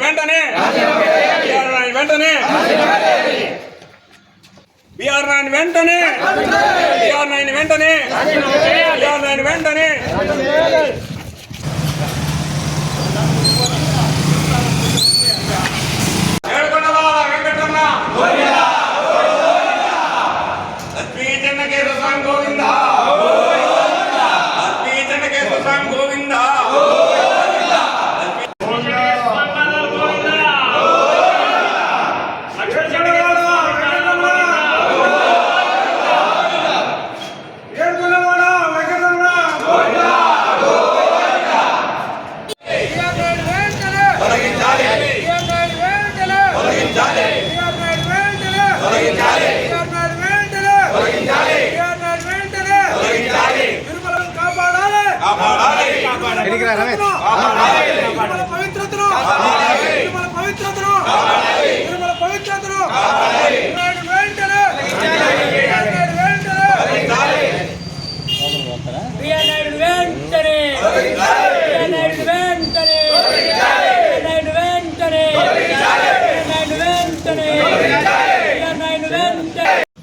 వెంటనే వెంటనే వెంటనే వెంటనే వెంటనే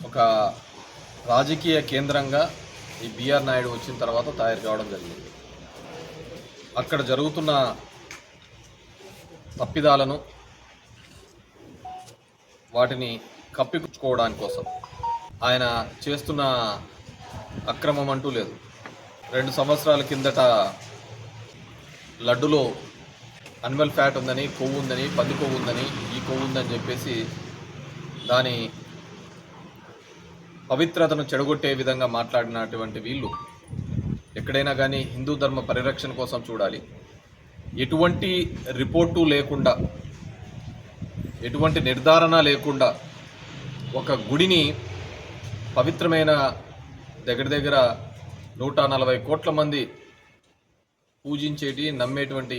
ఒక రాజకీయ కేంద్రంగా ఈ బిఆర్ నాయుడు వచ్చిన తర్వాత తయారు కావడం జరిగింది. అక్కడ జరుగుతున్న తప్పిదాలను వాటిని కప్పిపుచ్చుకోవడానికి కోసం ఆయన చేస్తున్న అక్రమం అంటూ లేదు. 2 సంవత్సరాల కిందట లడ్డులో అనిమల్ ఫ్యాట్ ఉందని, కొవ్వు ఉందని, పంది కొవ్వు ఉందని, ఈ కొవ్వు ఉందని చెప్పేసి దాని పవిత్రతను చెడగొట్టే విధంగా మాట్లాడినటువంటి వీళ్ళు ఎక్కడైనా కానీ హిందూ ధర్మ పరిరక్షణ కోసం చూడాలి. ఎటువంటి రిపోర్టు లేకుండా, ఎటువంటి నిర్ధారణ లేకుండా ఒక గుడిని పవిత్రమైన దగ్గర 140 కోట్ల మంది పూజించేటి నమ్మేటువంటి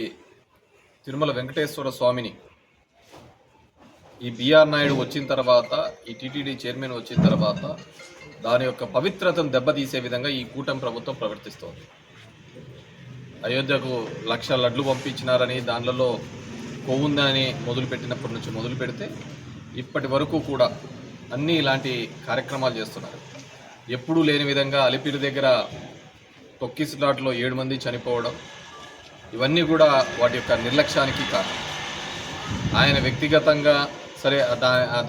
తిరుమల వెంకటేశ్వర స్వామిని ఈ బిఆర్ నాయుడు వచ్చిన తర్వాత, ఈ టీటీడీ చైర్మన్ వచ్చిన తర్వాత దాని యొక్క పవిత్రతను దెబ్బతీసే విధంగా ఈ కూటమి ప్రభుత్వం ప్రవర్తిస్తోంది. అయోధ్యకు 1,00,000 లడ్లు పంపించినారని, దానిలో కొవ్వుందని మొదలుపెట్టినప్పటి నుంచి మొదలు పెడితే ఇప్పటి వరకు కూడా అన్నీ ఇలాంటి కార్యక్రమాలు చేస్తున్నారు. ఎప్పుడూ లేని విధంగా అలిపిరి దగ్గర తొక్కిసలాట్లో 7 మంది చనిపోవడం, ఇవన్నీ కూడా వాటి యొక్క నిర్లక్ష్యానికి కారణం. ఆయన వ్యక్తిగతంగా సరే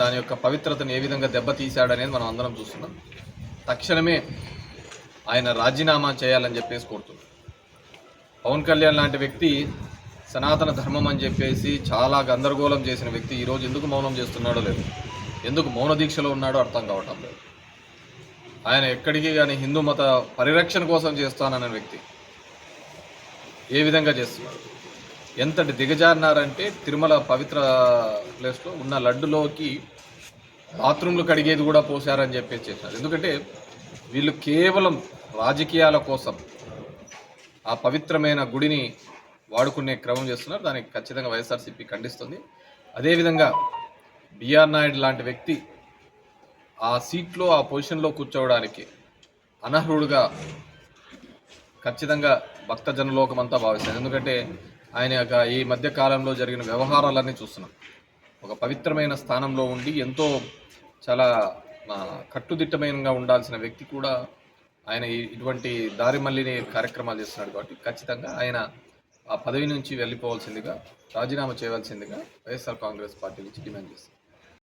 దాని యొక్క పవిత్రతను ఏ విధంగా దెబ్బతీశాడనేది మనం అందరం చూస్తున్నాం. తక్షణమే ఆయన రాజీనామా చేయాలని చెప్పేసి కోరుతున్నాం. పవన్ కళ్యాణ్ లాంటి వ్యక్తి సనాతన ధర్మం అని చెప్పేసి చాలా గందరగోళం చేసిన వ్యక్తి ఈరోజు ఎందుకు మౌనం చేస్తున్నాడో లేదు, ఎందుకు మౌన దీక్షలో ఉన్నాడో అర్థం కావటం లేదు. ఆయన ఎక్కడికి కానీ హిందూ మత పరిరక్షణ కోసం చేస్తానన్న వ్యక్తి ఏ విధంగా చేస్తున్నాడు? ఎంతటి దిగజారినారంటే తిరుమల పవిత్ర ప్లేస్లో ఉన్న లడ్డులోకి బాత్రూంలు కడిగేది కూడా పోసారని చెప్పేసి చేశారు. ఎందుకంటే వీళ్ళు కేవలం రాజకీయాల కోసం ఆ పవిత్రమైన గుడిని వాడుకునే క్రమం చేస్తున్నారు. దానికి ఖచ్చితంగా వైఎస్ఆర్సీపీ ఖండిస్తుంది. అదేవిధంగా బిఆర్ నాయుడు లాంటి వ్యక్తి ఆ సీట్లో, ఆ పొజిషన్లో కూర్చోవడానికి అనర్హుడుగా ఖచ్చితంగా భక్తజనలోకమంతా భావిస్తారు. ఎందుకంటే ఆయన ఈ మధ్య కాలంలో జరిగిన వ్యవహారాలన్నీ చూస్తున్నాం. ఒక పవిత్రమైన స్థానంలో ఉండి ఎంతో చాలా కట్టుదిట్టమైనగా ఉండాల్సిన వ్యక్తి కూడా ఆయన ఇటువంటి దారి మళ్ళీ కార్యక్రమాలు చేస్తున్నాడు. కాబట్టి ఖచ్చితంగా ఆయన ఆ పదవి నుంచి వెళ్ళిపోవాల్సిందిగా, రాజీనామా చేయవలసిందిగా వైఎస్ఆర్ కాంగ్రెస్ పార్టీ నుంచి డిమాండ్ చేస్తుంది.